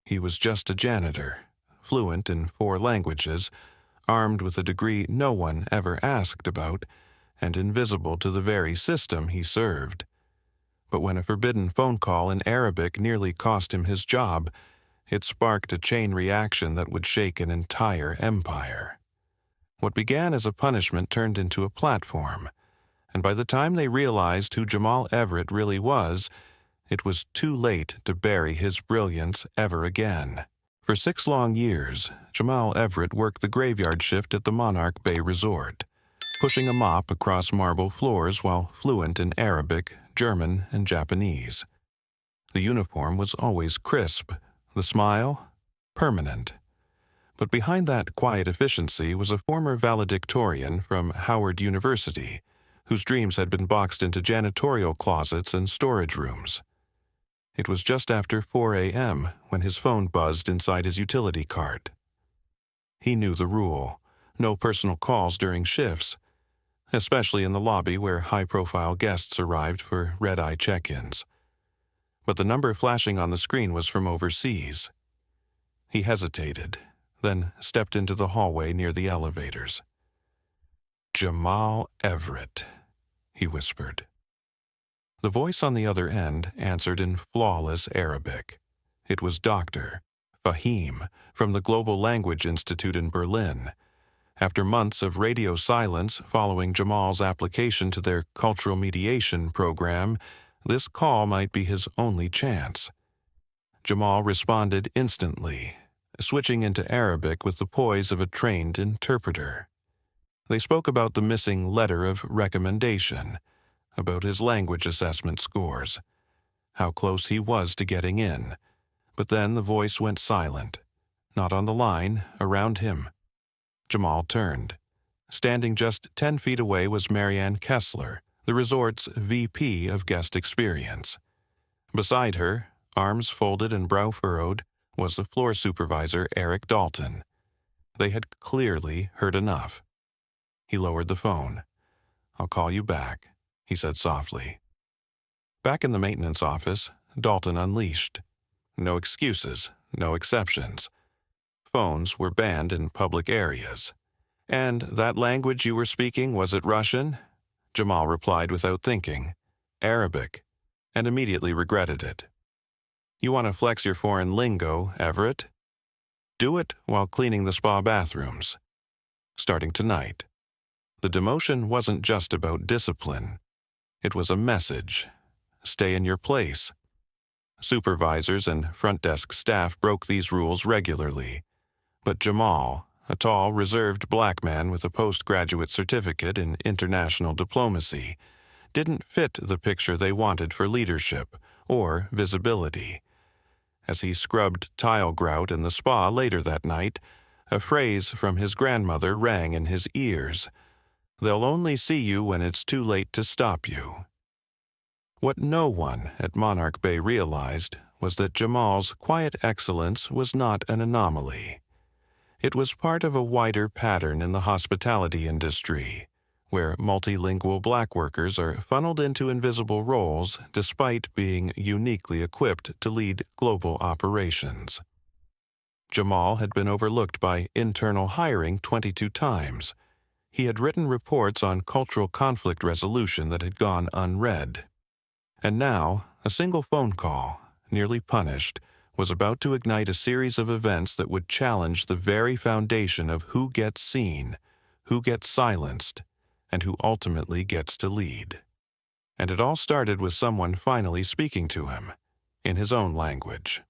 He was just a janitor, fluent in 4 languages, armed with a degree no one ever asked about, and invisible to the very system he served. But when a forbidden phone call in Arabic nearly cost him his job, it sparked a chain reaction that would shake an entire empire. What began as a punishment turned into a platform, and by the time they realized who Jamal Everett really was, it was too late to bury his brilliance ever again. For 6 long years, Jamal Everett worked the graveyard shift at the Monarch Bay Resort, pushing a mop across marble floors while fluent in Arabic, German, and Japanese. The uniform was always crisp, the smile permanent. But behind that quiet efficiency was a former valedictorian from Howard University, whose dreams had been boxed into janitorial closets and storage rooms. It was just after 4 a.m. when his phone buzzed inside his utility cart. He knew the rule: no personal calls during shifts, especially in the lobby where high-profile guests arrived for red-eye check-ins. But the number flashing on the screen was from overseas. He hesitated, then stepped into the hallway near the elevators. "Jamal Everett," he whispered. The voice on the other end answered in flawless Arabic. It was Dr. Fahim from the Global Language Institute in Berlin. After months of radio silence following Jamal's application to their cultural mediation program, this call might be his only chance. Jamal responded instantly, switching into Arabic with the poise of a trained interpreter. They spoke about the missing letter of recommendation, about his language assessment scores, how close he was to getting in. But then the voice went silent, not on the line, around him. Jamal turned. Standing just 10 feet away was Marianne Kessler, the resort's VP of Guest Experience. Beside her, arms folded and brow furrowed, was the floor supervisor Eric Dalton. They had clearly heard enough. He lowered the phone. "I'll call you back," he said softly. Back in the maintenance office, Dalton unleashed. No excuses, no exceptions. Phones were banned in public areas. "And that language you were speaking, was it Russian?" Jamal replied without thinking. "Arabic," and immediately regretted it. "You want to flex your foreign lingo, Everett? Do it while cleaning the spa bathrooms. Starting tonight." The demotion wasn't just about discipline. It was a message. Stay in your place. Supervisors and front desk staff broke these rules regularly. But Jamal, a tall, reserved black man with a postgraduate certificate in international diplomacy, didn't fit the picture they wanted for leadership or visibility. As he scrubbed tile grout in the spa later that night, a phrase from his grandmother rang in his ears: "They'll only see you when it's too late to stop you." What no one at Monarch Bay realized was that Jamal's quiet excellence was not an anomaly. It was part of a wider pattern in the hospitality industry, where multilingual black workers are funneled into invisible roles despite being uniquely equipped to lead global operations. Jamal had been overlooked by internal hiring 22 times. He had written reports on cultural conflict resolution that had gone unread. And now, a single phone call, nearly punished, was about to ignite a series of events that would challenge the very foundation of who gets seen, who gets silenced, and who ultimately gets to lead. And it all started with someone finally speaking to him, in his own language.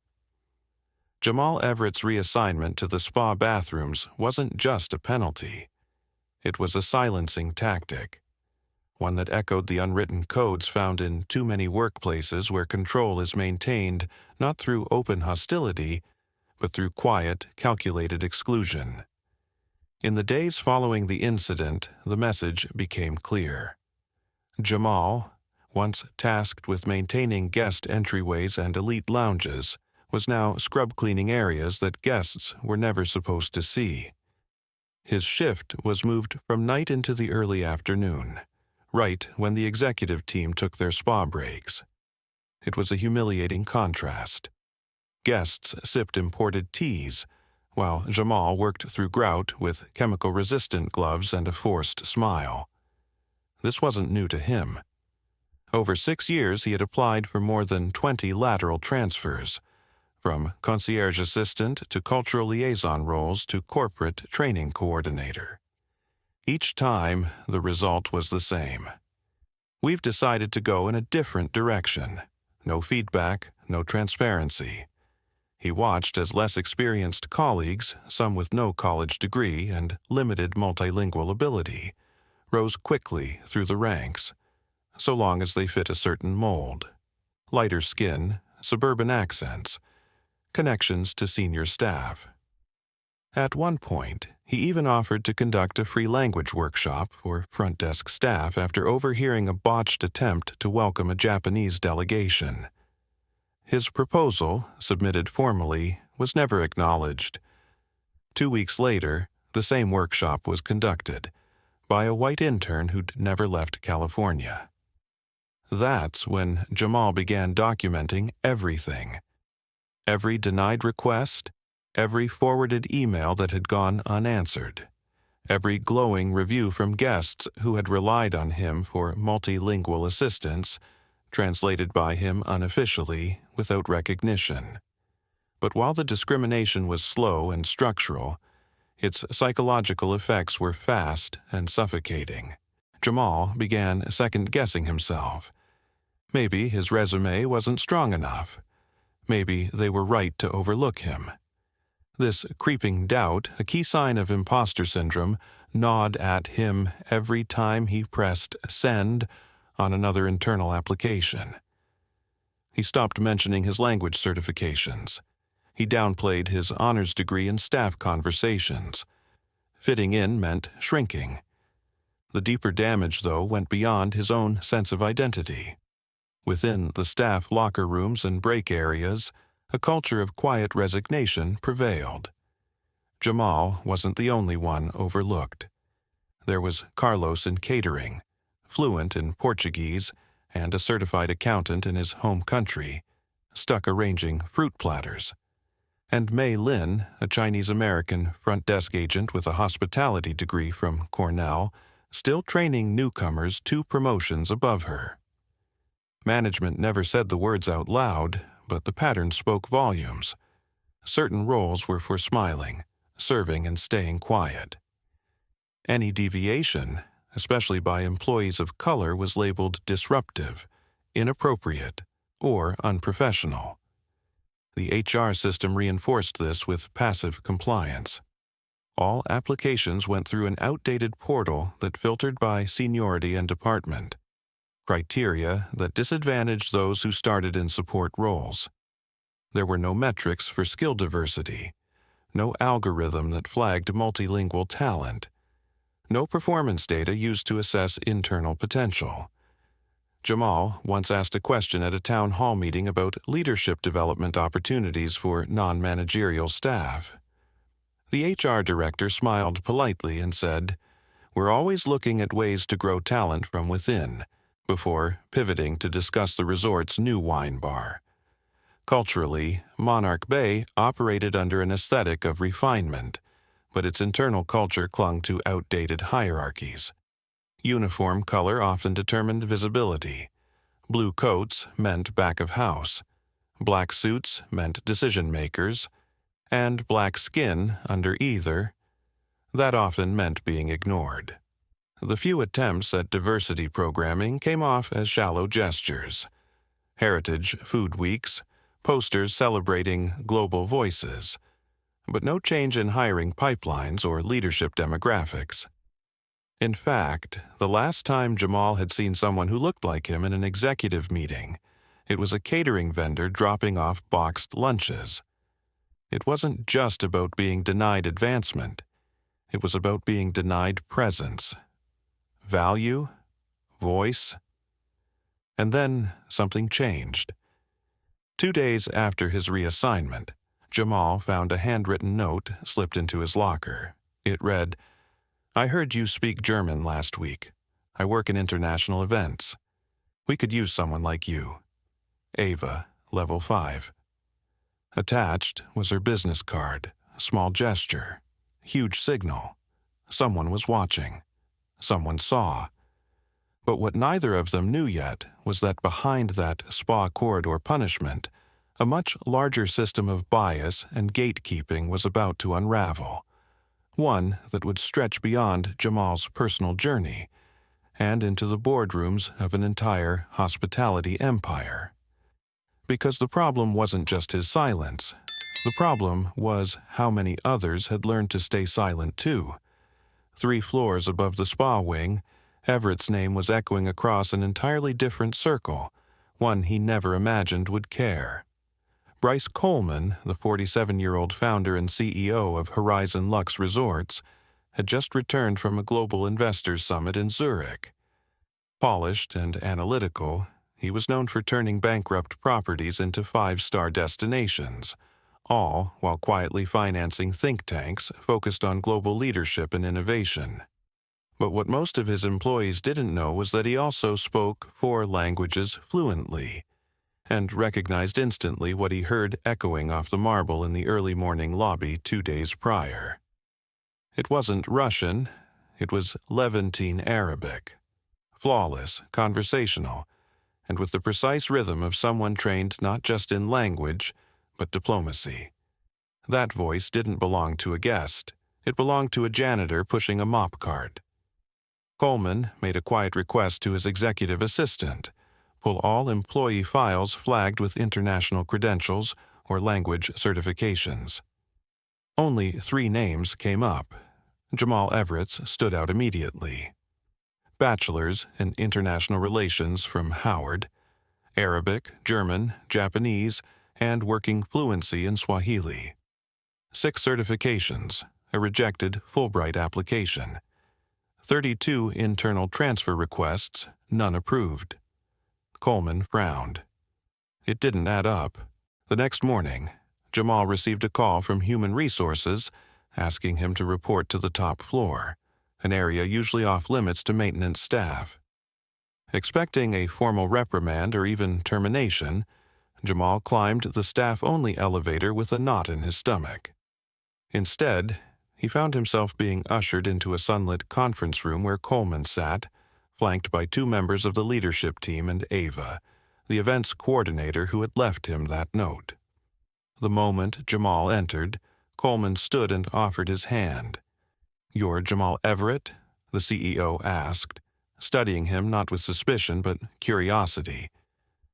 Jamal Everett's reassignment to the spa bathrooms wasn't just a penalty. It was a silencing tactic, one that echoed the unwritten codes found in too many workplaces where control is maintained not through open hostility, but through quiet, calculated exclusion. In the days following the incident, the message became clear. Jamal, once tasked with maintaining guest entryways and elite lounges, was now scrub-cleaning areas that guests were never supposed to see. His shift was moved from night into the early afternoon, right when the executive team took their spa breaks. It was a humiliating contrast. Guests sipped imported teas, while Jamal worked through grout with chemical-resistant gloves and a forced smile. This wasn't new to him. Over 6 years, he had applied for more than 20 lateral transfers, from concierge assistant to cultural liaison roles to corporate training coordinator. Each time, the result was the same. We've decided to go in a different direction. No feedback, no transparency. He watched as less experienced colleagues, some with no college degree and limited multilingual ability, rose quickly through the ranks, so long as they fit a certain mold. Lighter skin, suburban accents, connections to senior staff. At one point, he even offered to conduct a free language workshop for front desk staff after overhearing a botched attempt to welcome a Japanese delegation. His proposal, submitted formally, was never acknowledged. 2 weeks later, the same workshop was conducted by a white intern who'd never left California. That's when Jamal began documenting everything. Every denied request, every forwarded email that had gone unanswered, every glowing review from guests who had relied on him for multilingual assistance, translated by him unofficially, without recognition. But while the discrimination was slow and structural, its psychological effects were fast and suffocating. Jamal began second-guessing himself. Maybe his resume wasn't strong enough. Maybe they were right to overlook him. This creeping doubt, a key sign of imposter syndrome, gnawed at him every time he pressed send on another internal application. He stopped mentioning his language certifications. He downplayed his honors degree in staff conversations. Fitting in meant shrinking. The deeper damage, though, went beyond his own sense of identity. Within the staff locker rooms and break areas, a culture of quiet resignation prevailed. Jamal wasn't the only one overlooked. There was Carlos in catering, fluent in Portuguese and a certified accountant in his home country, stuck arranging fruit platters. And Mei Lin, a Chinese-American front desk agent with a hospitality degree from Cornell, still training newcomers 2 promotions above her. Management never said the words out loud, but the pattern spoke volumes. Certain roles were for smiling, serving, and staying quiet. Any deviation, especially by employees of color, was labeled disruptive, inappropriate, or unprofessional. The HR system reinforced this with passive compliance. All applications went through an outdated portal that filtered by seniority and department, criteria that disadvantaged those who started in support roles. There were no metrics for skill diversity, no algorithm that flagged multilingual talent, no performance data used to assess internal potential. Jamal once asked a question at a town hall meeting about leadership development opportunities for non-managerial staff. The HR director smiled politely and said, "We're always looking at ways to grow talent from within," before pivoting to discuss the resort's new wine bar. Culturally, Monarch Bay operated under an aesthetic of refinement, but its internal culture clung to outdated hierarchies. Uniform color often determined visibility. Blue coats meant back of house. Black suits meant decision makers. And black skin under either. That often meant being ignored. The few attempts at diversity programming came off as shallow gestures. Heritage Food Weeks, posters celebrating global voices, but no change in hiring pipelines or leadership demographics. In fact, the last time Jamal had seen someone who looked like him in an executive meeting, it was a catering vendor dropping off boxed lunches. It wasn't just about being denied advancement. It was about being denied presence, value, voice. And then something changed. 2 days after his reassignment, Jamal found a handwritten note slipped into his locker. It read, "I heard you speak German last week. I work in international events. We could use someone like you. Ava, Level 5. Attached was her business card, a small gesture, huge signal. Someone was watching. Someone saw. But what neither of them knew yet was that behind that spa corridor punishment, a much larger system of bias and gatekeeping was about to unravel, one that would stretch beyond Jamal's personal journey and into the boardrooms of an entire hospitality empire. Because the problem wasn't just his silence. The problem was how many others had learned to stay silent too. 3 floors above the spa wing, Everett's name was echoing across an entirely different circle, one he never imagined would care. Bryce Coleman, the 47-year-old founder and CEO of Horizon Lux Resorts, had just returned from a global investors summit in Zurich. Polished and analytical, he was known for turning bankrupt properties into 5-star destinations, all while quietly financing think tanks focused on global leadership and innovation. But what most of his employees didn't know was that he also spoke 4 languages fluently, and recognized instantly what he heard echoing off the marble in the early morning lobby 2 days prior. It wasn't Russian, it was Levantine Arabic. Flawless, conversational, and with the precise rhythm of someone trained not just in language, but diplomacy. That voice didn't belong to a guest. It belonged to a janitor pushing a mop cart. Coleman made a quiet request to his executive assistant: pull all employee files flagged with international credentials or language certifications. Only 3 names came up. Jamal Everett's stood out immediately. Bachelor's in International Relations from Howard, Arabic, German, Japanese, and working fluency in Swahili. 6 certifications, a rejected Fulbright application. 32 internal transfer requests, none approved. Coleman frowned. It didn't add up. The next morning, Jamal received a call from Human Resources asking him to report to the top floor, an area usually off-limits to maintenance staff. Expecting a formal reprimand or even termination, Jamal climbed the staff-only elevator with a knot in his stomach. Instead, he found himself being ushered into a sunlit conference room where Coleman sat, flanked by 2 members of the leadership team and Ava, the events coordinator who had left him that note. The moment Jamal entered, Coleman stood and offered his hand. "You're Jamal Everett?" the CEO asked, studying him not with suspicion but curiosity.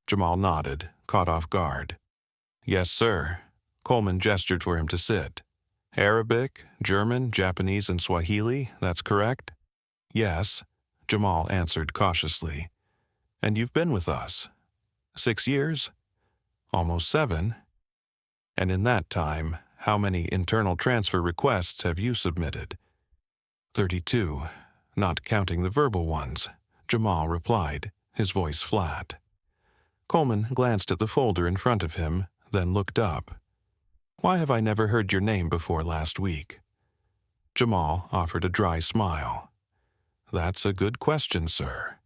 Jamal nodded, caught off guard. "Yes, sir." Coleman gestured for him to sit. "Arabic, German, Japanese, and Swahili, that's correct?" "Yes," Jamal answered cautiously. "And you've been with us? 6 years? Almost 7? And in that time, how many internal transfer requests have you submitted?" 32, not counting the verbal ones, Jamal replied, his voice flat. Coleman glanced at the folder in front of him, then looked up. "Why have I never heard your name before last week?" Jamal offered a dry smile. "That's a good question, sir."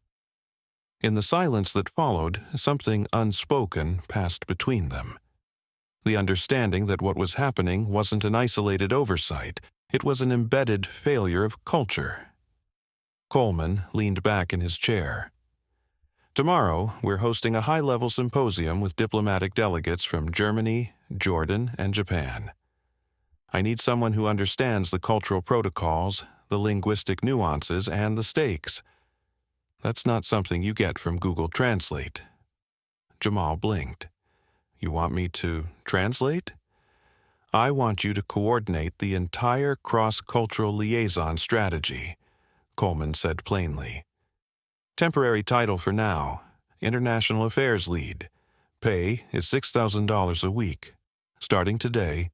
In the silence that followed, something unspoken passed between them. The understanding that what was happening wasn't an isolated oversight, it was an embedded failure of culture. Coleman leaned back in his chair. "Tomorrow, we're hosting a high-level symposium with diplomatic delegates from Germany, Jordan, and Japan. I need someone who understands the cultural protocols, the linguistic nuances, and the stakes. That's not something you get from Google Translate." Jamal blinked. "You want me to translate?" "I want you to coordinate the entire cross-cultural liaison strategy," Coleman said plainly. "Temporary title for now, International Affairs Lead. Pay is $6,000 a week. Starting today."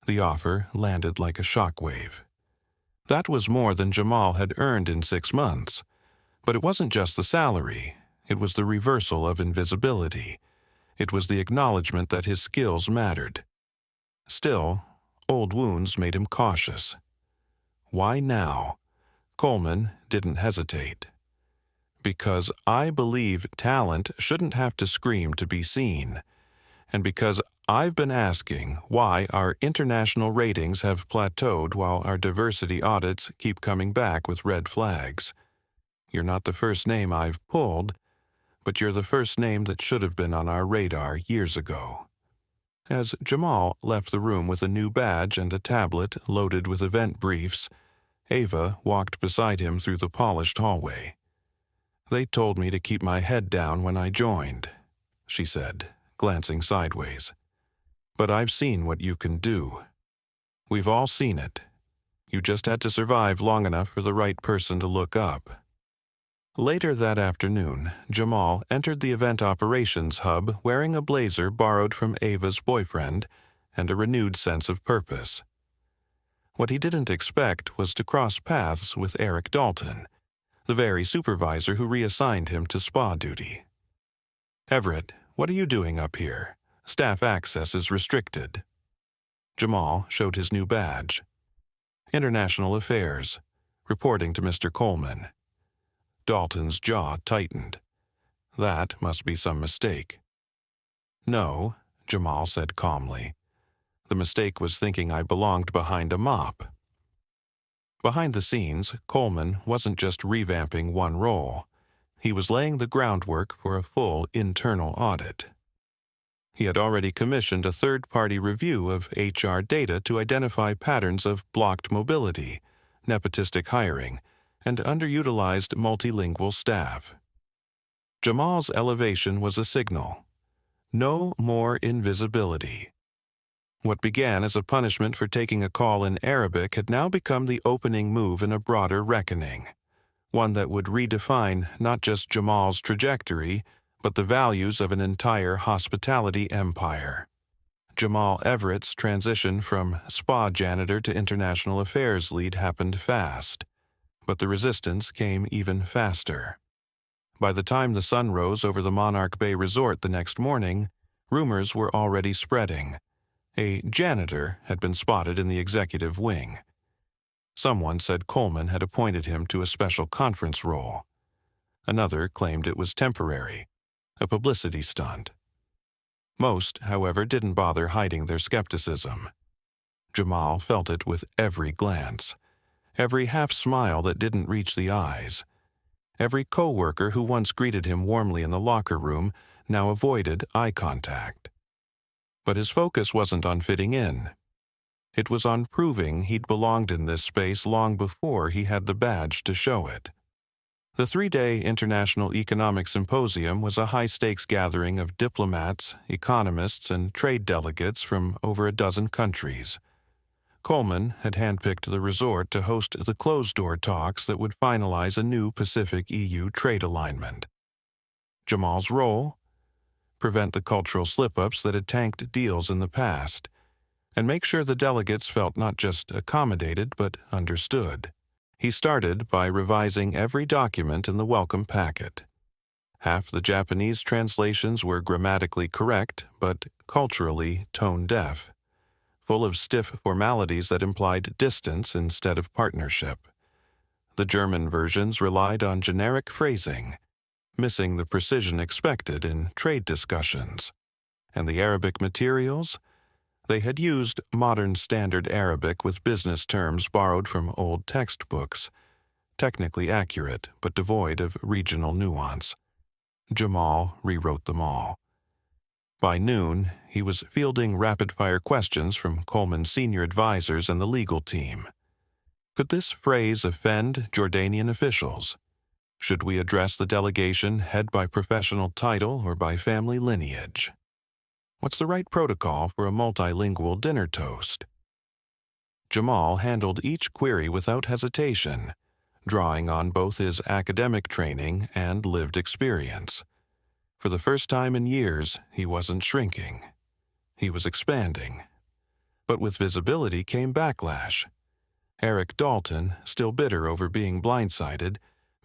The offer landed like a shockwave. That was more than Jamal had earned in 6 months. But it wasn't just the salary. It was the reversal of invisibility. It was the acknowledgement that his skills mattered. Still, old wounds made him cautious. Why now? Coleman didn't hesitate. "Because I believe talent shouldn't have to scream to be seen. And because I've been asking why our international ratings have plateaued while our diversity audits keep coming back with red flags. You're not the first name I've pulled, but you're the first name that should have been on our radar years ago." As Jamal left the room with a new badge and a tablet loaded with event briefs, Ava walked beside him through the polished hallway. "They told me to keep my head down when I joined," she said, glancing sideways. "But I've seen what you can do. We've all seen it. You just had to survive long enough for the right person to look up." Later that afternoon, Jamal entered the event operations hub wearing a blazer borrowed from Ava's boyfriend and a renewed sense of purpose. What he didn't expect was to cross paths with Eric Dalton, the very supervisor who reassigned him to spa duty. "Everett, what are you doing up here? Staff access is restricted." Jamal showed his new badge. "International Affairs, reporting to Mr. Coleman." Dalton's jaw tightened. That must be some mistake. "No," Jamal said calmly. "The mistake was thinking I belonged behind a mop." Behind the scenes, Coleman wasn't just revamping one role. He was laying the groundwork for a full internal audit. He had already commissioned a third-party review of HR data to identify patterns of blocked mobility, nepotistic hiring, and underutilized multilingual staff. Jamal's elevation was a signal. No more invisibility. What began as a punishment for taking a call in Arabic had now become the opening move in a broader reckoning, one that would redefine not just Jamal's trajectory, but the values of an entire hospitality empire. Jamal Everett's transition from spa janitor to international affairs lead happened fast, but the resistance came even faster. By the time the sun rose over the Monarch Bay Resort the next morning, rumors were already spreading. A janitor had been spotted in the executive wing. Someone said Coleman had appointed him to a special conference role. Another claimed it was temporary, a publicity stunt. Most, however, didn't bother hiding their skepticism. Jamal felt it with every glance, every half-smile that didn't reach the eyes. Every co-worker who once greeted him warmly in the locker room now avoided eye contact. But his focus wasn't on fitting in. It was on proving he'd belonged in this space long before he had the badge to show it. The 3-day International Economic Symposium was a high-stakes gathering of diplomats, economists, and trade delegates from over a dozen countries. Coleman had handpicked the resort to host the closed-door talks that would finalize a new Pacific-EU trade alignment. Jamal's role? Prevent the cultural slip-ups that had tanked deals in the past, and make sure the delegates felt not just accommodated but understood. He started by revising every document in the welcome packet. Half the Japanese translations were grammatically correct but culturally tone-deaf, full of stiff formalities that implied distance instead of partnership. The German versions relied on generic phrasing, missing the precision expected in trade discussions. And the Arabic materials? They had used modern standard Arabic with business terms borrowed from old textbooks, technically accurate but devoid of regional nuance. Jamal rewrote them all. By noon, he was fielding rapid-fire questions from Coleman's senior advisors and the legal team. Could this phrase offend Jordanian officials? Should we address the delegation head by professional title or by family lineage? What's the right protocol for a multilingual dinner toast? Jamal handled each query without hesitation, drawing on both his academic training and lived experience. For the first time in years, he wasn't shrinking. He was expanding. But with visibility came backlash. Eric Dalton, still bitter over being blindsided,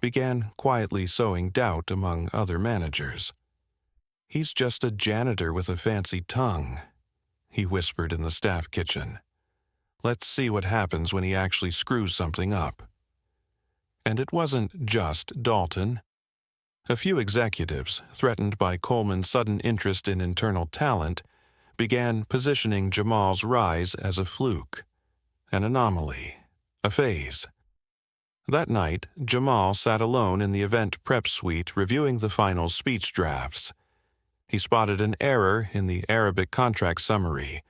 began quietly sowing doubt among other managers. "He's just a janitor with a fancy tongue," he whispered in the staff kitchen. "Let's see what happens when he actually screws something up." And it wasn't just Dalton. A few executives, threatened by Coleman's sudden interest in internal talent, began positioning Jamal's rise as a fluke, an anomaly, a phase. That night, Jamal sat alone in the event prep suite reviewing the final speech drafts. He spotted an error in the Arabic contract summary,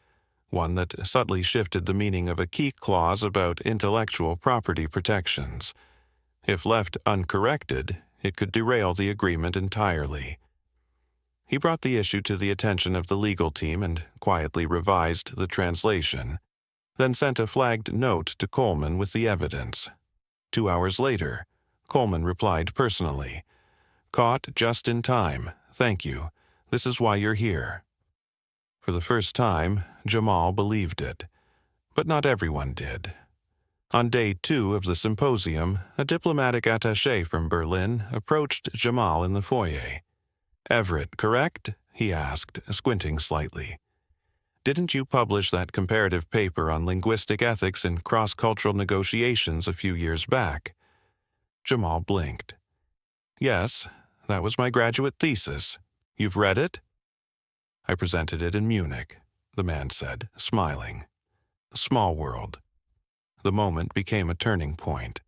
one that subtly shifted the meaning of a key clause about intellectual property protections. If left uncorrected, it could derail the agreement entirely. He brought the issue to the attention of the legal team and quietly revised the translation, then sent a flagged note to Coleman with the evidence. 2 hours later, Coleman replied personally, "Caught just in time. Thank you. This is why you're here." For the first time, Jamal believed it. But not everyone did. On day 2 of the symposium, a diplomatic attaché from Berlin approached Jamal in the foyer. "Everett, correct?" he asked, squinting slightly. "Didn't you publish that comparative paper on linguistic ethics in cross-cultural negotiations a few years back?" Jamal blinked. "Yes, that was my graduate thesis. You've read it?" "I presented it in Munich," the man said, smiling. Small world. The moment became a turning point.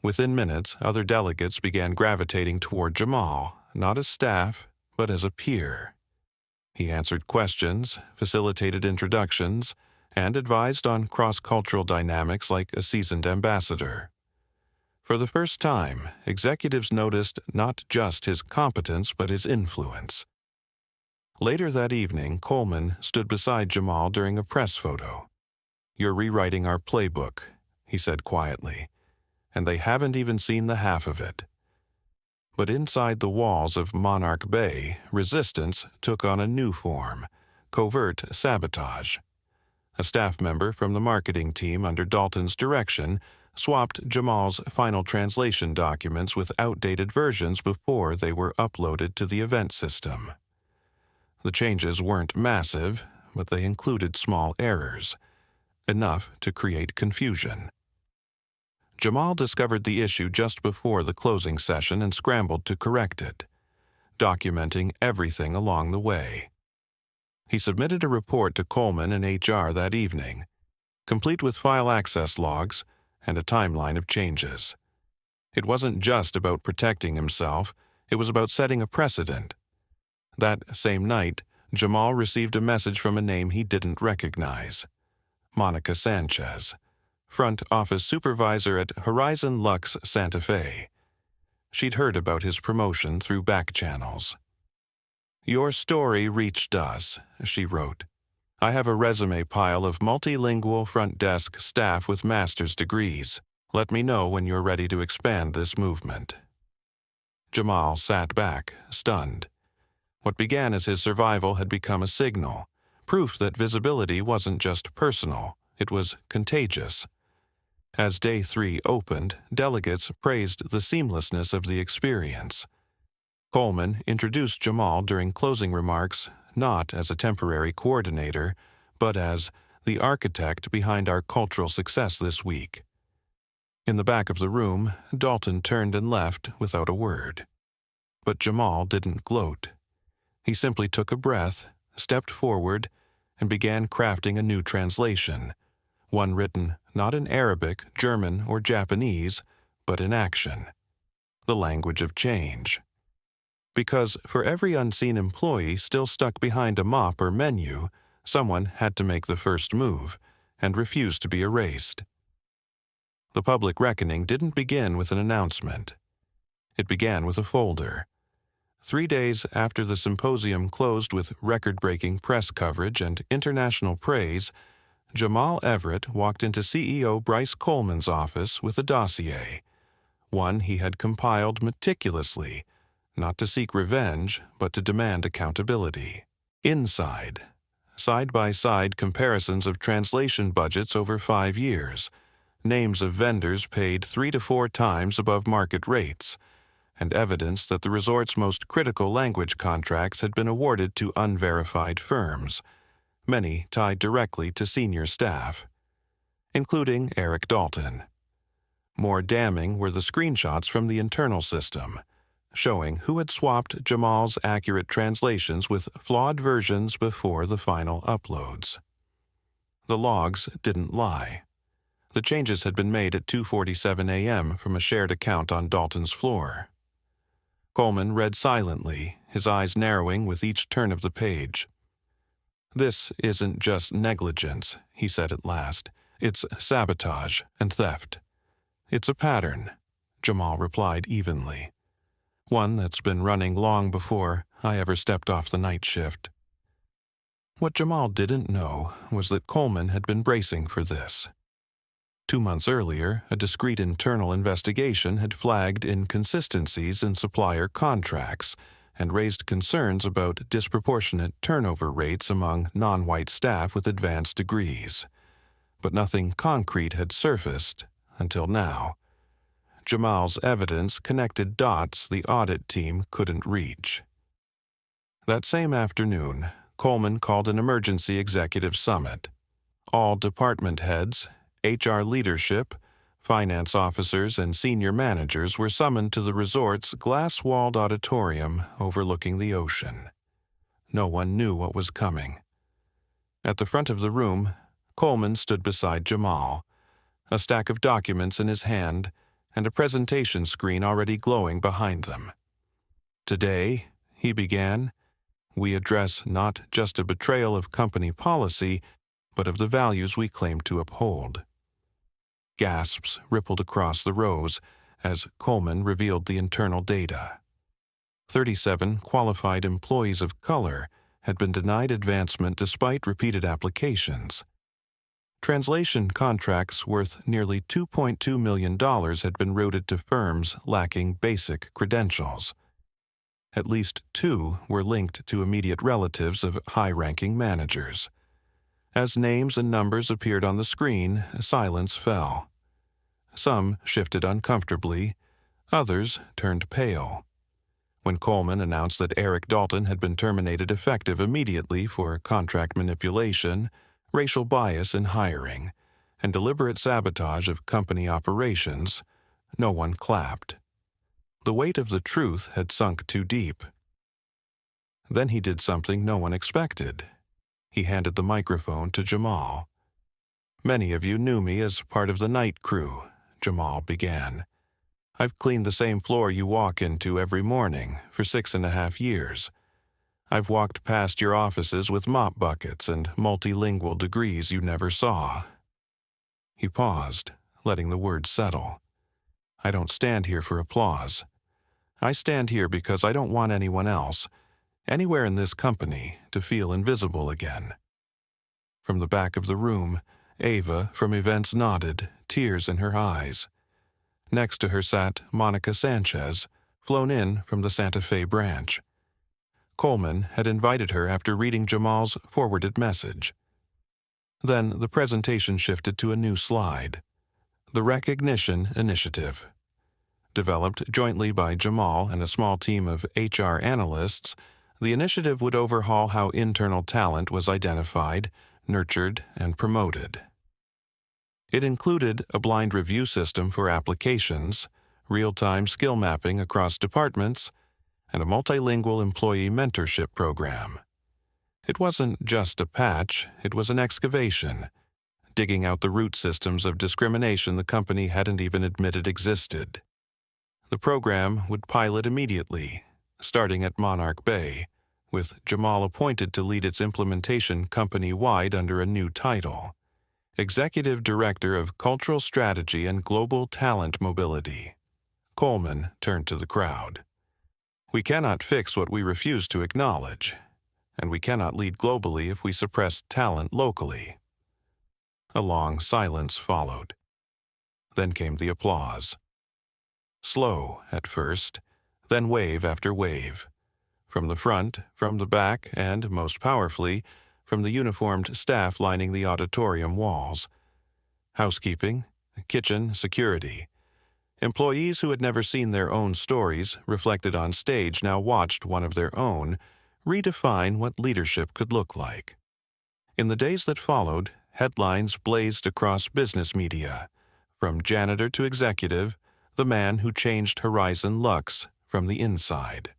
Within minutes, other delegates began gravitating toward Jamal, not as staff, but as a peer. He answered questions, facilitated introductions, and advised on cross-cultural dynamics like a seasoned ambassador. For the first time, executives noticed not just his competence but his influence. Later that evening, Coleman stood beside Jamal during a press photo. "You're rewriting our playbook," he said quietly, "and they haven't even seen the half of it." But inside the walls of Monarch Bay, resistance took on a new form: covert sabotage. A staff member from the marketing team under Dalton's direction swapped Jamal's final translation documents with outdated versions before they were uploaded to the event system. The changes weren't massive, but they included small errors, enough to create confusion. Jamal discovered the issue just before the closing session and scrambled to correct it, documenting everything along the way. He submitted a report to Coleman and HR that evening, complete with file access logs and a timeline of changes. It wasn't just about protecting himself, it was about setting a precedent. That same night, Jamal received a message from a name he didn't recognize: Monica Sanchez, front office supervisor at Horizon Lux Santa Fe. She'd heard about his promotion through back channels. "Your story reached us," she wrote. "I have a resume pile of multilingual front desk staff with master's degrees. Let me know when you're ready to expand this movement." Jamal sat back, stunned. What began as his survival had become a signal, proof that visibility wasn't just personal, it was contagious. As Day 3 opened, delegates praised the seamlessness of the experience. Coleman introduced Jamal during closing remarks not as a temporary coordinator, but as the architect behind our cultural success this week. In the back of the room, Dalton turned and left without a word. But Jamal didn't gloat. He simply took a breath, stepped forward, and began crafting a new translation, one written not in Arabic, German, or Japanese, but in action, the language of change. Because for every unseen employee still stuck behind a mop or menu, someone had to make the first move and refuse to be erased. The public reckoning didn't begin with an announcement. It began with a folder. 3 days after the symposium closed with record-breaking press coverage and international praise, Jamal Everett walked into CEO Bryce Coleman's office with a dossier, one he had compiled meticulously, not to seek revenge, but to demand accountability. Inside, side-by-side comparisons of translation budgets over 5 years, names of vendors paid 3 to 4 times above market rates, and evidence that the resort's most critical language contracts had been awarded to unverified firms, many tied directly to senior staff, including Eric Dalton. More damning were the screenshots from the internal system, showing who had swapped Jamal's accurate translations with flawed versions before the final uploads. The logs didn't lie. The changes had been made at 2:47 a.m. from a shared account on Dalton's floor. Coleman read silently, his eyes narrowing with each turn of the page. "This isn't just negligence," he said at last. "It's sabotage and theft." "It's a pattern," Jamal replied evenly. "One that's been running long before I ever stepped off the night shift." What Jamal didn't know was that Coleman had been bracing for this. 2 months earlier, a discreet internal investigation had flagged inconsistencies in supplier contracts and raised concerns about disproportionate turnover rates among non-white staff with advanced degrees. But nothing concrete had surfaced until now. Jamal's evidence connected dots the audit team couldn't reach. That same afternoon, Coleman called an emergency executive summit. All department heads, HR leadership, finance officers, and senior managers were summoned to the resort's glass-walled auditorium overlooking the ocean. No one knew what was coming. At the front of the room, Coleman stood beside Jamal, a stack of documents in his hand and a presentation screen already glowing behind them. "Today," he began, "we address not just a betrayal of company policy, but of the values we claim to uphold." Gasps rippled across the rows as Coleman revealed the internal data. 37 qualified employees of color had been denied advancement despite repeated applications. Translation contracts worth nearly $2.2 million had been routed to firms lacking basic credentials. At least 2 were linked to immediate relatives of high-ranking managers. As names and numbers appeared on the screen, silence fell. Some shifted uncomfortably, others turned pale. When Coleman announced that Eric Dalton had been terminated effective immediately for contract manipulation, racial bias in hiring, and deliberate sabotage of company operations, no one clapped. The weight of the truth had sunk too deep. Then he did something no one expected. He handed the microphone to Jamal. "Many of you knew me as part of the night crew," Jamal began. "I've cleaned the same floor you walk into every morning for 6.5 years. I've walked past your offices with mop buckets and multilingual degrees you never saw." He paused, letting the words settle. "I don't stand here for applause. I stand here because I don't want anyone else, anywhere in this company, to feel invisible again." From the back of the room, Ava from events nodded, tears in her eyes. Next to her sat Monica Sanchez, flown in from the Santa Fe branch. Coleman had invited her after reading Jamal's forwarded message. Then the presentation shifted to a new slide. The Recognition Initiative. Developed jointly by Jamal and a small team of HR analysts, the initiative would overhaul how internal talent was identified, nurtured, and promoted. It included a blind review system for applications, real-time skill mapping across departments, and a multilingual employee mentorship program. It wasn't just a patch, it was an excavation, digging out the root systems of discrimination the company hadn't even admitted existed. The program would pilot immediately, starting at Monarch Bay, with Jamal appointed to lead its implementation company-wide under a new title, Executive Director of Cultural Strategy and Global Talent Mobility. Coleman turned to the crowd. "We cannot fix what we refuse to acknowledge, and we cannot lead globally if we suppress talent locally." A long silence followed. Then came the applause. Slow at first, then wave after wave. From the front, from the back, and, most powerfully, from the uniformed staff lining the auditorium walls. Housekeeping, kitchen, security. Employees who had never seen their own stories reflected on stage now watched one of their own redefine what leadership could look like. In the days that followed, headlines blazed across business media. From janitor to executive, the man who changed Horizon Lux from the inside.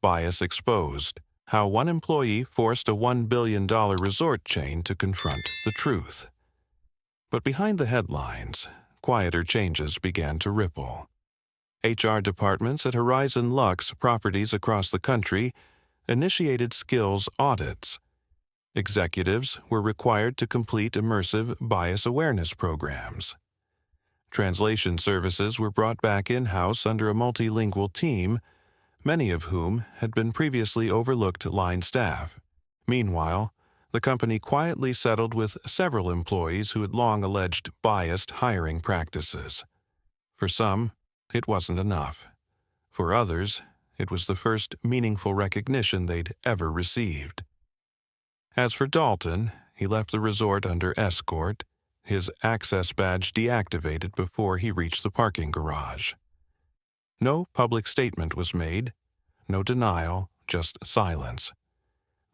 Bias exposed: how one employee forced a $1 billion resort chain to confront the truth. But behind the headlines, quieter changes began to ripple. HR departments at Horizon Lux properties across the country initiated skills audits. Executives were required to complete immersive bias awareness programs. Translation services were brought back in-house under a multilingual team, many of whom had been previously overlooked line staff. Meanwhile, the company quietly settled with several employees who had long alleged biased hiring practices. For some, it wasn't enough. For others, it was the first meaningful recognition they'd ever received. As for Dalton, he left the resort under escort, his access badge deactivated before he reached the parking garage. No public statement was made, no denial, just silence.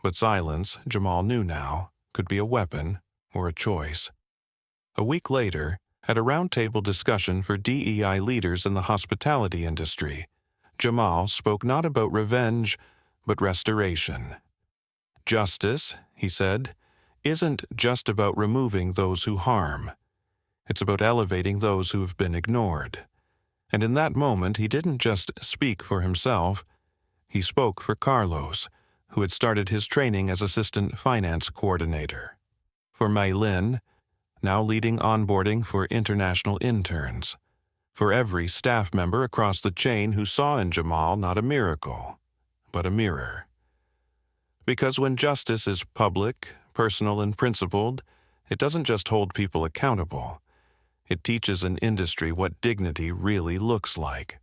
But silence, Jamal knew now, could be a weapon or a choice. A week later, at a roundtable discussion for DEI leaders in the hospitality industry, Jamal spoke not about revenge, but restoration. Justice, he said, isn't just about removing those who harm. It's about elevating those who have been ignored. And in that moment, he didn't just speak for himself. He spoke for Carlos, who had started his training as assistant finance coordinator. For Mei Lin, now leading onboarding for international interns. For every staff member across the chain who saw in Jamal not a miracle, but a mirror. Because when justice is public, personal, and principled, it doesn't just hold people accountable. It teaches an industry what dignity really looks like.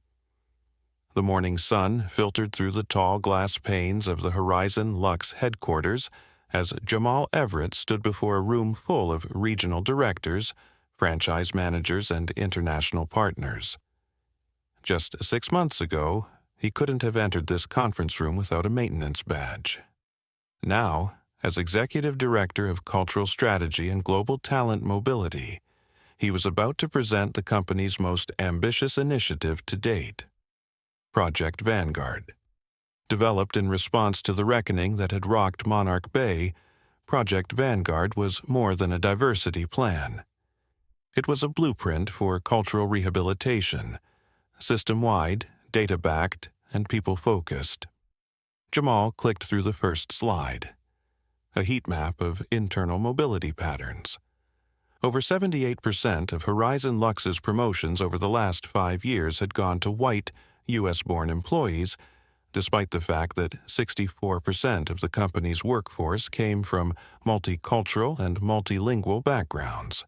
The morning sun filtered through the tall glass panes of the Horizon Lux headquarters as Jamal Everett stood before a room full of regional directors, franchise managers, and international partners. Just 6 months ago, he couldn't have entered this conference room without a maintenance badge. Now, as Executive Director of Cultural Strategy and Global Talent Mobility, he was about to present the company's most ambitious initiative to date, Project Vanguard. Developed in response to the reckoning that had rocked Monarch Bay, Project Vanguard was more than a diversity plan. It was a blueprint for cultural rehabilitation, system-wide, data-backed, and people-focused. Jamal clicked through the first slide. A heat map of internal mobility patterns. Over 78% of Horizon Lux's promotions over the last 5 years had gone to white, U.S.-born employees, despite the fact that 64% of the company's workforce came from multicultural and multilingual backgrounds.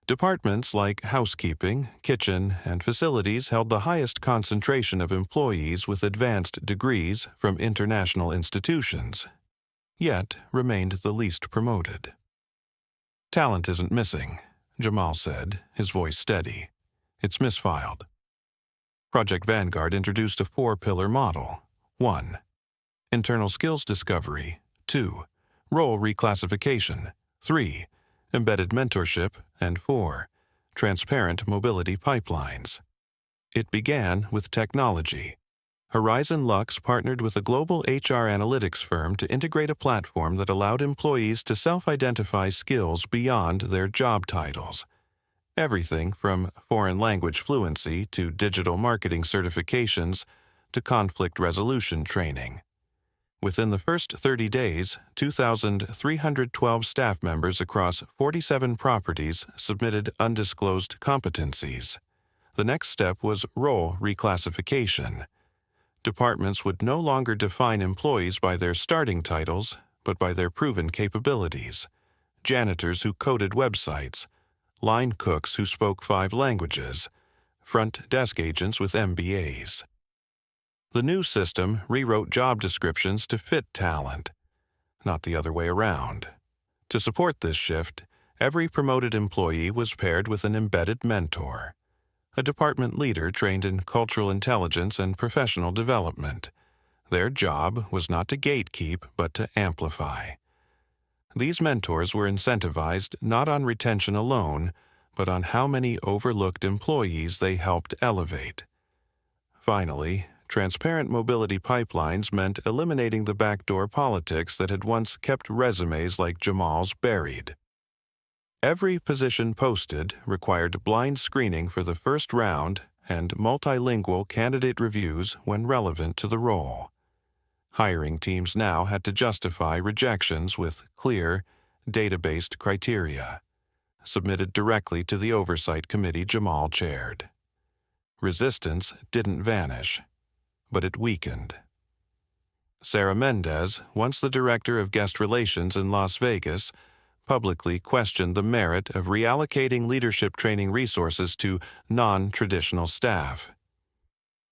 Departments like housekeeping, kitchen, and facilities held the highest concentration of employees with advanced degrees from international institutions, yet remained the least promoted. "Talent isn't missing," Jamal said, his voice steady. "It's misfiled." Project Vanguard introduced a 4-pillar model. 1. Internal skills discovery. 2. Role reclassification. 3. Embedded mentorship. And 4. Transparent mobility pipelines. It began with technology. Horizon Lux partnered with a global HR analytics firm to integrate a platform that allowed employees to self-identify skills beyond their job titles. Everything from foreign language fluency to digital marketing certifications to conflict resolution training. Within the first 30 days, 2,312 staff members across 47 properties submitted undisclosed competencies. The next step was role reclassification. Departments would no longer define employees by their starting titles, but by their proven capabilities. Janitors who coded websites, line cooks who spoke 5 languages, front desk agents with MBAs. The new system rewrote job descriptions to fit talent, not the other way around. To support this shift, every promoted employee was paired with an embedded mentor, a department leader trained in cultural intelligence and professional development. Their job was not to gatekeep, but to amplify. These mentors were incentivized not on retention alone, but on how many overlooked employees they helped elevate. Finally, transparent mobility pipelines meant eliminating the backdoor politics that had once kept resumes like Jamal's buried. Every position posted required blind screening for the first round and multilingual candidate reviews when relevant to the role. Hiring teams now had to justify rejections with clear, data-based criteria, submitted directly to the oversight committee Jamal chaired. Resistance didn't vanish, but it weakened. Sarah Mendez, once the director of guest relations in Las Vegas, publicly questioned the merit of reallocating leadership training resources to non-traditional staff.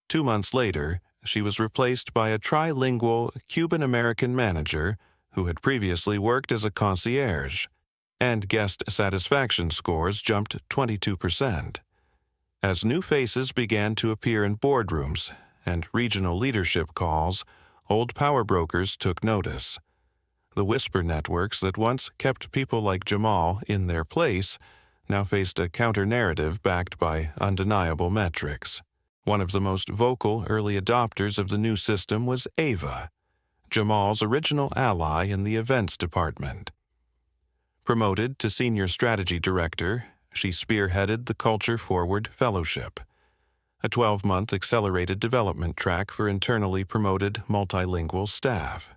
2 months later, she was replaced by a trilingual Cuban-American manager who had previously worked as a concierge, and guest satisfaction scores jumped 22%. As new faces began to appear in boardrooms and regional leadership calls, old power brokers took notice. The whisper networks that once kept people like Jamal in their place now faced a counter-narrative backed by undeniable metrics. One of the most vocal early adopters of the new system was Ava, Jamal's original ally in the events department. Promoted to senior strategy director, she spearheaded the Culture Forward Fellowship, a 12-month accelerated development track for internally promoted multilingual staff.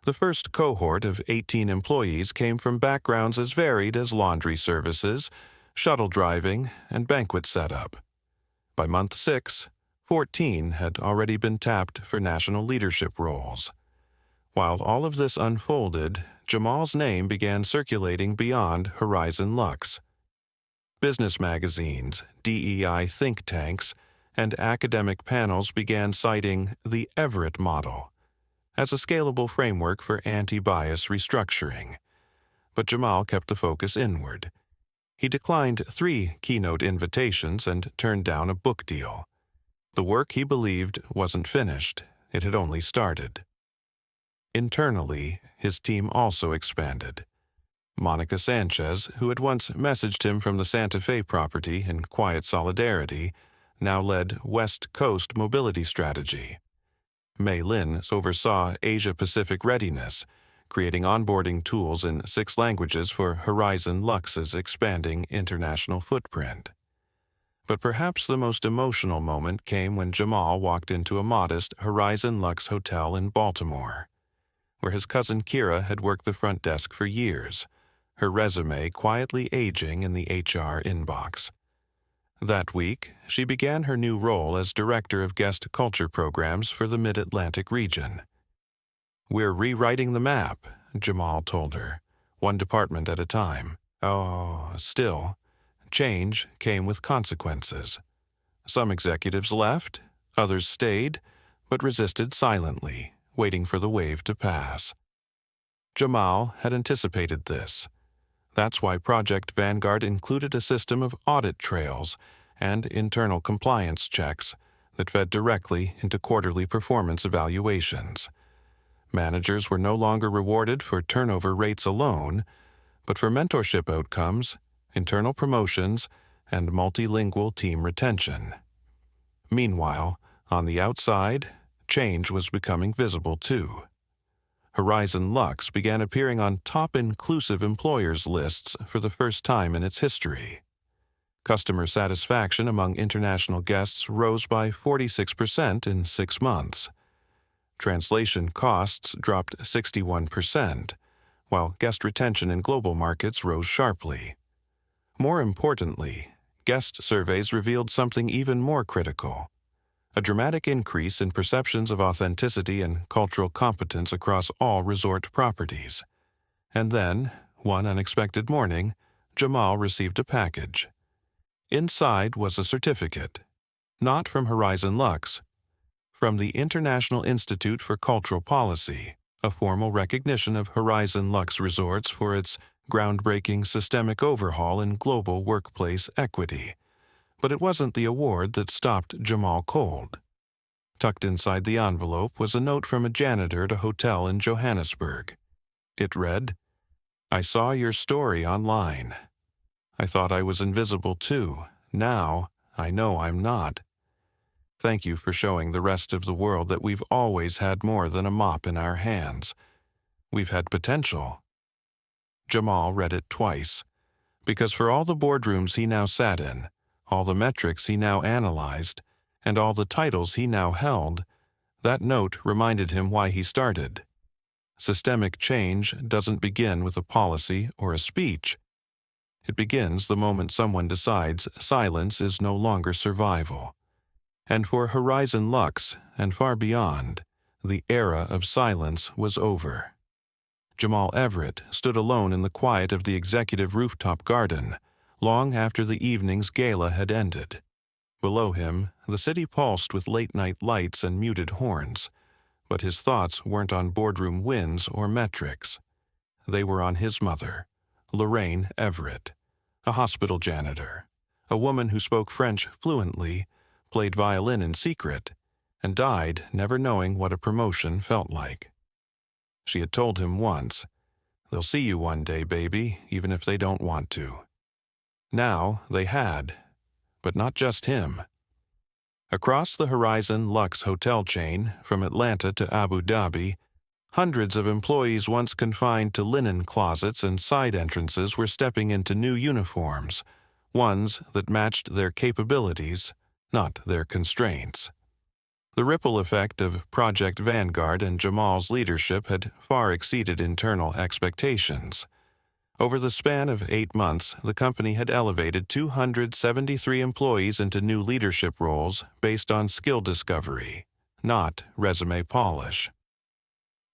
The first cohort of 18 employees came from backgrounds as varied as laundry services, shuttle driving, and banquet setup. By month 6, 14 had already been tapped for national leadership roles. While all of this unfolded, Jamal's name began circulating beyond Horizon Lux. Business magazines, DEI think tanks, and academic panels began citing the Everett model as a scalable framework for anti-bias restructuring. But Jamal kept the focus inward. He declined 3 keynote invitations and turned down a book deal. The work he believed wasn't finished. It had only started. Internally, his team also expanded. Monica Sanchez, who had once messaged him from the Santa Fe property in quiet solidarity, now led West Coast mobility strategy. Mei Lin oversaw Asia-Pacific readiness, creating onboarding tools in 6 languages for Horizon Lux's expanding international footprint. But perhaps the most emotional moment came when Jamal walked into a modest Horizon Lux hotel in Baltimore, where his cousin Kira had worked the front desk for years, her resume quietly aging in the HR inbox. That week, she began her new role as Director of Guest Culture Programs for the Mid-Atlantic region. "We're rewriting the map," Jamal told her, one department at a time. Still, change came with consequences. Some executives left, others stayed, but resisted silently, waiting for the wave to pass. Jamal had anticipated this. That's why Project Vanguard included a system of audit trails and internal compliance checks that fed directly into quarterly performance evaluations. Managers were no longer rewarded for turnover rates alone, but for mentorship outcomes, internal promotions, and multilingual team retention. Meanwhile, on the outside, change was becoming visible too. Horizon Lux began appearing on top inclusive employers lists for the first time in its history. Customer satisfaction among international guests rose by 46% in 6 months. Translation costs dropped 61%, while guest retention in global markets rose sharply. More importantly, guest surveys revealed something even more critical: a dramatic increase in perceptions of authenticity and cultural competence across all resort properties. And then, one unexpected morning, Jamal received a package. Inside was a certificate, not from Horizon Lux, from the International Institute for Cultural Policy, a formal recognition of Horizon Lux Resorts for its groundbreaking systemic overhaul in global workplace equity. But it wasn't the award that stopped Jamal cold. Tucked inside the envelope was a note from a janitor at a hotel in Johannesburg. It read, "I saw your story online. I thought I was invisible too. Now, I know I'm not." Thank you for showing the rest of the world that we've always had more than a mop in our hands. We've had potential." Jamal read it twice, because for all the boardrooms he now sat in, all the metrics he now analyzed, and all the titles he now held, that note reminded him why he started. Systemic change doesn't begin with a policy or a speech. It begins the moment someone decides silence is no longer survival. And for Horizon Lux and far beyond, the era of silence was over. Jamal Everett stood alone in the quiet of the executive rooftop garden, long after the evening's gala had ended. Below him, the city pulsed with late-night lights and muted horns, but his thoughts weren't on boardroom wins or metrics. They were on his mother, Lorraine Everett, a hospital janitor, a woman who spoke French fluently, played violin in secret, and died never knowing what a promotion felt like. She had told him once, "They'll see you one day, baby, even if they don't want to." Now they had, but not just him. Across the Horizon Lux hotel chain, from Atlanta to Abu Dhabi, hundreds of employees once confined to linen closets and side entrances were stepping into new uniforms, ones that matched their capabilities, not their constraints. The ripple effect of Project Vanguard and Jamal's leadership had far exceeded internal expectations. Over the span of 8 months, the company had elevated 273 employees into new leadership roles based on skill discovery, not resume polish.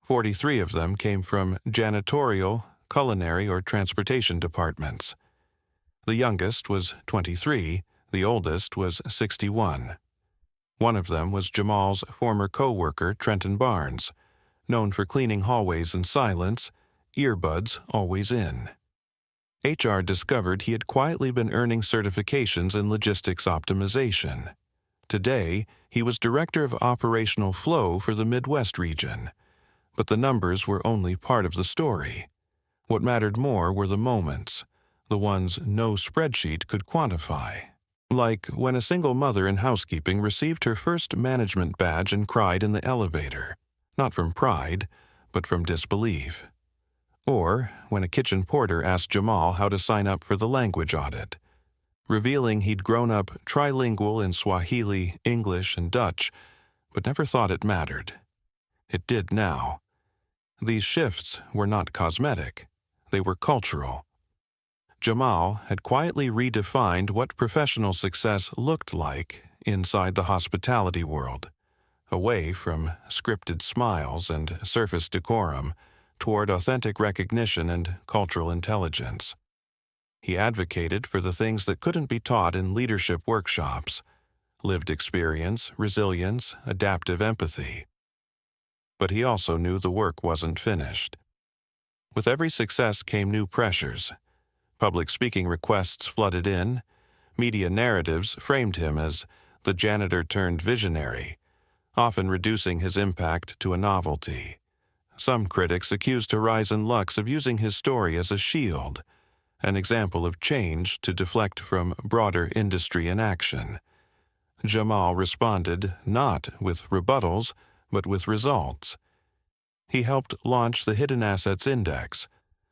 43 of them came from janitorial, culinary, or transportation departments. The youngest was 23, the oldest was 61. One of them was Jamal's former co-worker, Trenton Barnes, known for cleaning hallways in silence, earbuds always in. HR discovered he had quietly been earning certifications in logistics optimization. Today, he was Director of Operational Flow for the Midwest region. But the numbers were only part of the story. What mattered more were the moments, the ones no spreadsheet could quantify. Like when a single mother in housekeeping received her first management badge and cried in the elevator, not from pride, but from disbelief. Or when a kitchen porter asked Jamal how to sign up for the language audit, revealing he'd grown up trilingual in Swahili, English, and Dutch, but never thought it mattered. It did now. These shifts were not cosmetic. They were cultural. Jamal had quietly redefined what professional success looked like inside the hospitality world, away from scripted smiles and surface decorum toward authentic recognition and cultural intelligence. He advocated for the things that couldn't be taught in leadership workshops: lived experience, resilience, adaptive empathy. But he also knew the work wasn't finished. With every success came new pressures. Public speaking requests flooded in. Media narratives framed him as the janitor turned visionary, often reducing his impact to a novelty. Some critics accused Horizon Lux of using his story as a shield, an example of change to deflect from broader industry inaction. Jamal responded not with rebuttals, but with results. He helped launch the Hidden Assets Index,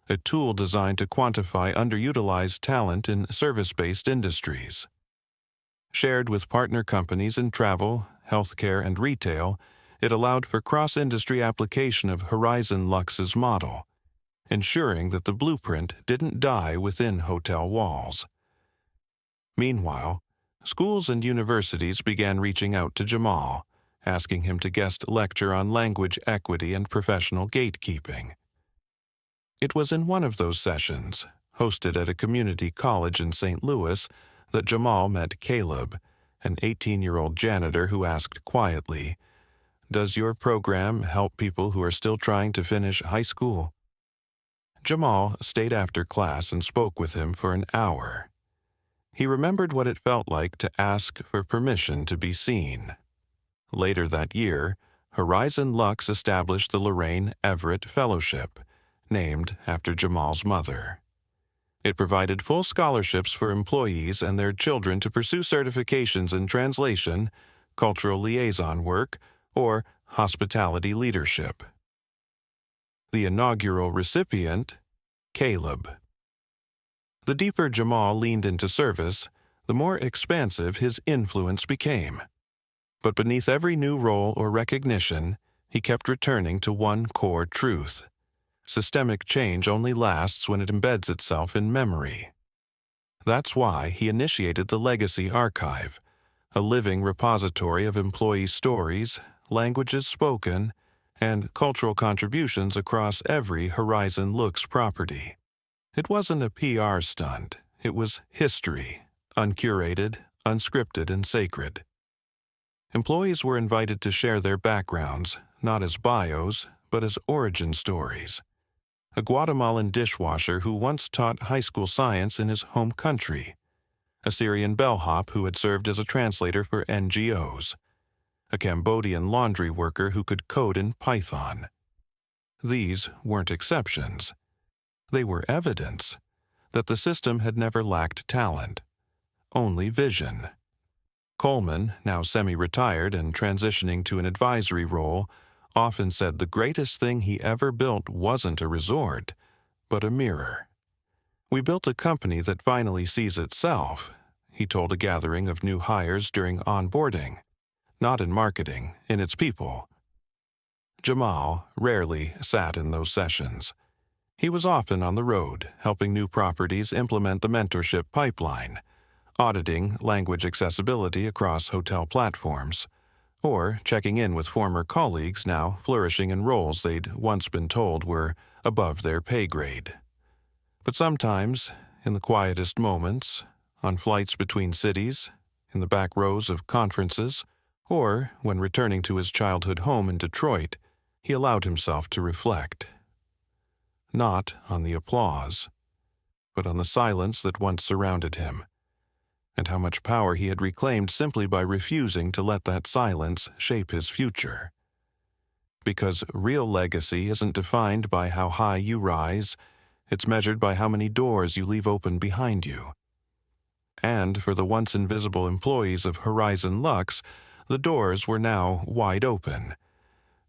a tool designed to quantify underutilized talent in service-based industries. Shared with partner companies in travel, healthcare, and retail, it allowed for cross-industry application of Horizon Lux's model, ensuring that the blueprint didn't die within hotel walls. Meanwhile, schools and universities began reaching out to Jamal, asking him to guest lecture on language equity and professional gatekeeping. It was in one of those sessions, hosted at a community college in St. Louis, that Jamal met Caleb, an 18-year-old janitor who asked quietly, "Does your program help people who are still trying to finish high school?" Jamal stayed after class and spoke with him for an hour. He remembered what it felt like to ask for permission to be seen. Later that year, Horizon Lux established the Lorraine Everett Fellowship, named after Jamal's mother. It provided full scholarships for employees and their children to pursue certifications in translation, cultural liaison work, or hospitality leadership. The inaugural recipient, Caleb. The deeper Jamal leaned into service, the more expansive his influence became. But beneath every new role or recognition, he kept returning to one core truth. Systemic change only lasts when it embeds itself in memory. That's why he initiated the Legacy Archive, a living repository of employee stories, languages spoken, and cultural contributions across every Horizon Looks property. It wasn't a PR stunt. It was history, uncurated, unscripted, and sacred. Employees were invited to share their backgrounds, not as bios, but as origin stories. A Guatemalan dishwasher who once taught high school science in his home country. A Syrian bellhop who had served as a translator for NGOs. A Cambodian laundry worker who could code in Python. These weren't exceptions. They were evidence that the system had never lacked talent, only vision. Coleman, now semi-retired and transitioning to an advisory role, often said the greatest thing he ever built wasn't a resort, but a mirror. "We built a company that finally sees itself," he told a gathering of new hires during onboarding. "Not in marketing, in its people." Jamal rarely sat in those sessions. He was often on the road, helping new properties implement the mentorship pipeline, auditing language accessibility across hotel platforms, or checking in with former colleagues now flourishing in roles they'd once been told were above their pay grade. But sometimes, in the quietest moments, on flights between cities, in the back rows of conferences, or when returning to his childhood home in Detroit, he allowed himself to reflect. Not on the applause, but on the silence that once surrounded him, and how much power he had reclaimed simply by refusing to let that silence shape his future. Because real legacy isn't defined by how high you rise, it's measured by how many doors you leave open behind you. And for the once invisible employees of Horizon Lux, the doors were now wide open,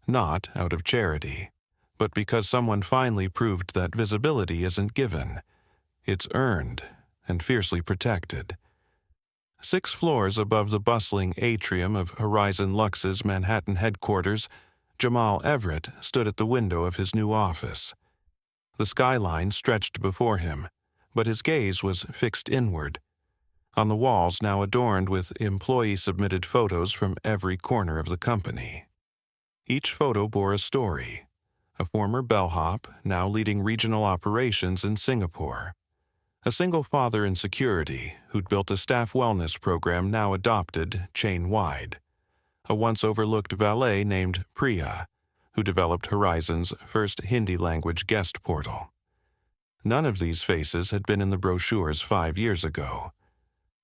not out of charity, but because someone finally proved that visibility isn't given. It's earned and fiercely protected. 6 floors above the bustling atrium of Horizon Lux's Manhattan headquarters, Jamal Everett stood at the window of his new office. The skyline stretched before him, but his gaze was fixed inward, on the walls now adorned with employee-submitted photos from every corner of the company. Each photo bore a story. A former bellhop, now leading regional operations in Singapore. A single father in security who'd built a staff wellness program now adopted chain-wide. A once overlooked valet named Priya, who developed Horizon's first Hindi-language guest portal. None of these faces had been in the brochures 5 years ago.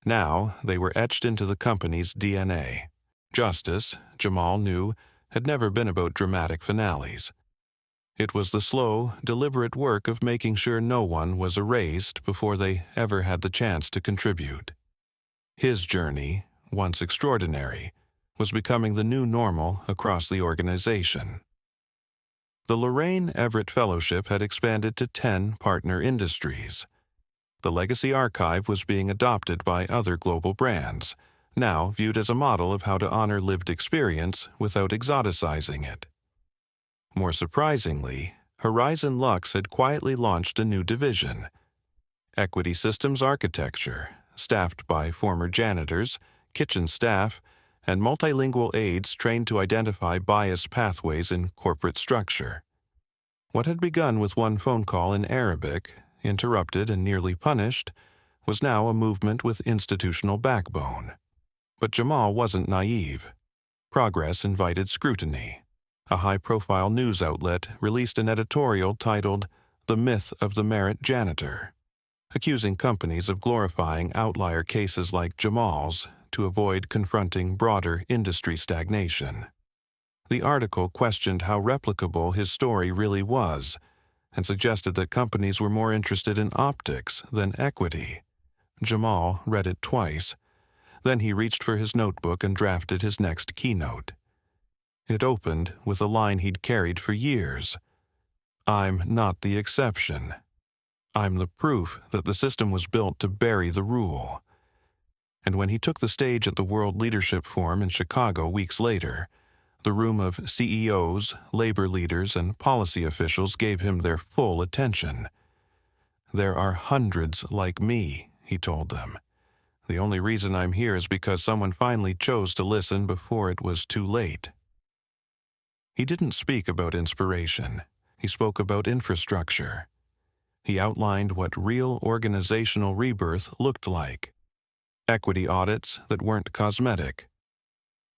Now they were etched into the company's DNA. Justice, Jamal knew, had never been about dramatic finales. It was the slow, deliberate work of making sure no one was erased before they ever had the chance to contribute. His journey, once extraordinary, was becoming the new normal across the organization. The Lorraine Everett Fellowship had expanded to 10 partner industries. The Legacy Archive was being adopted by other global brands, now viewed as a model of how to honor lived experience without exoticizing it. More surprisingly, Horizon Lux had quietly launched a new division, Equity Systems Architecture, staffed by former janitors, kitchen staff, and multilingual aides trained to identify bias pathways in corporate structure. What had begun with one phone call in Arabic, interrupted and nearly punished, was now a movement with institutional backbone. But Jamal wasn't naive. Progress invited scrutiny. A high-profile news outlet released an editorial titled "The Myth of the Merit Janitor," accusing companies of glorifying outlier cases like Jamal's to avoid confronting broader industry stagnation. The article questioned how replicable his story really was and suggested that companies were more interested in optics than equity. Jamal read it twice, Then he reached for his notebook and drafted his next keynote. It opened with a line he'd carried for years. "I'm not the exception. I'm the proof that the system was built to bury the rule." And when he took the stage at the World Leadership Forum in Chicago weeks later, the room of CEOs, labor leaders, and policy officials gave him their full attention. "There are hundreds like me," he told them. "The only reason I'm here is because someone finally chose to listen before it was too late." He didn't speak about inspiration. He spoke about infrastructure. He outlined what real organizational rebirth looked like. Equity audits that weren't cosmetic.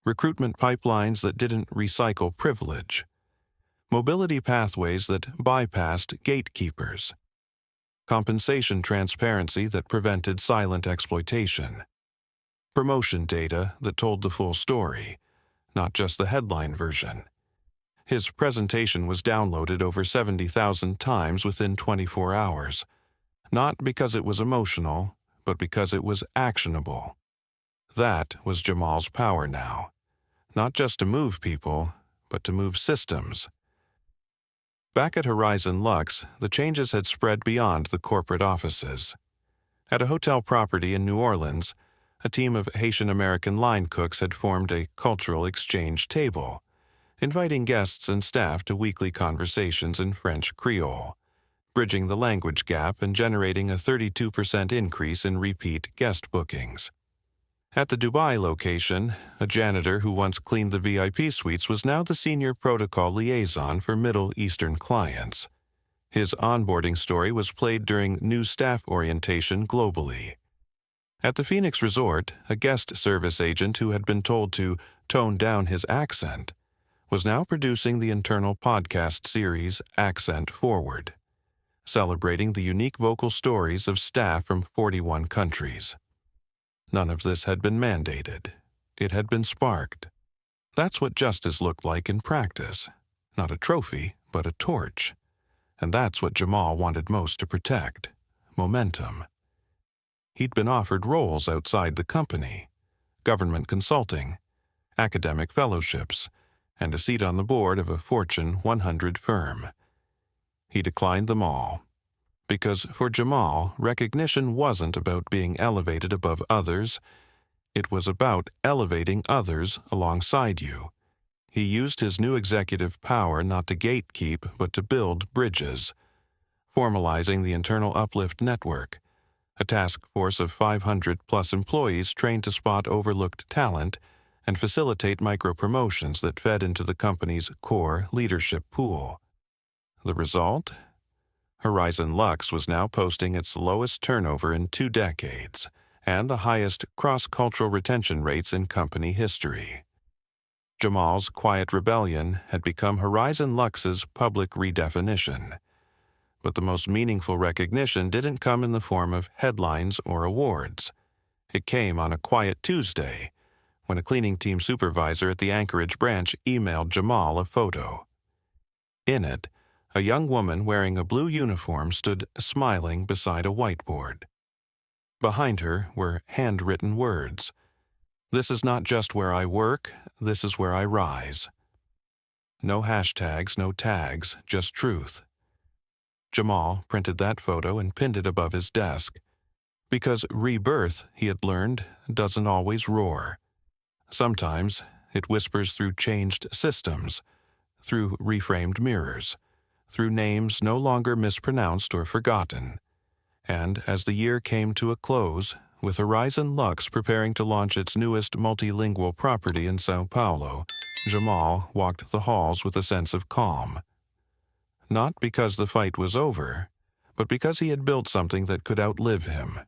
Recruitment pipelines that didn't recycle privilege. Mobility pathways that bypassed gatekeepers. Compensation transparency that prevented silent exploitation. Promotion data that told the full story, not just the headline version. His presentation was downloaded over 70,000 times within 24 hours, not because it was emotional, but because it was actionable. That was Jamal's power now, not just to move people, but to move systems. Back at Horizon Lux, the changes had spread beyond the corporate offices. At a hotel property in New Orleans, a team of Haitian-American line cooks had formed a cultural exchange table, inviting guests and staff to weekly conversations in French Creole, bridging the language gap and generating a 32% increase in repeat guest bookings. At the Dubai location, a janitor who once cleaned the VIP suites was now the senior protocol liaison for Middle Eastern clients. His onboarding story was played during new staff orientation globally. At the Phoenix Resort, a guest service agent who had been told to tone down his accent was now producing the internal podcast series Accent Forward, celebrating the unique vocal stories of staff from 41 countries. None of this had been mandated. It had been sparked. That's what justice looked like in practice. Not a trophy, but a torch. And that's what Jamal wanted most to protect: momentum. He'd been offered roles outside the company, government consulting, academic fellowships, and a seat on the board of a Fortune 100 firm. He declined them all, because for Jamal, recognition wasn't about being elevated above others. It was about elevating others alongside you. He used his new executive power not to gatekeep, but to build bridges, formalizing the internal Uplift Network, a task force of 500-plus employees trained to spot overlooked talent and facilitate micro-promotions that fed into the company's core leadership pool. The result? Horizon Lux was now posting its lowest turnover in 2 decades and the highest cross-cultural retention rates in company history. Jamal's quiet rebellion had become Horizon Lux's public redefinition. But the most meaningful recognition didn't come in the form of headlines or awards. It came on a quiet Tuesday, when a cleaning team supervisor at the Anchorage branch emailed Jamal a photo. In it, a young woman wearing a blue uniform stood smiling beside a whiteboard. Behind her were handwritten words. "This is not just where I work, this is where I rise." No hashtags, no tags, just truth. Jamal printed that photo and pinned it above his desk. Because rebirth, he had learned, doesn't always roar. Sometimes it whispers through changed systems, through reframed mirrors, through names no longer mispronounced or forgotten. And as the year came to a close, with Horizon Lux preparing to launch its newest multilingual property in Sao Paulo, Jamal walked the halls with a sense of calm. Not because the fight was over, but because he had built something that could outlive him.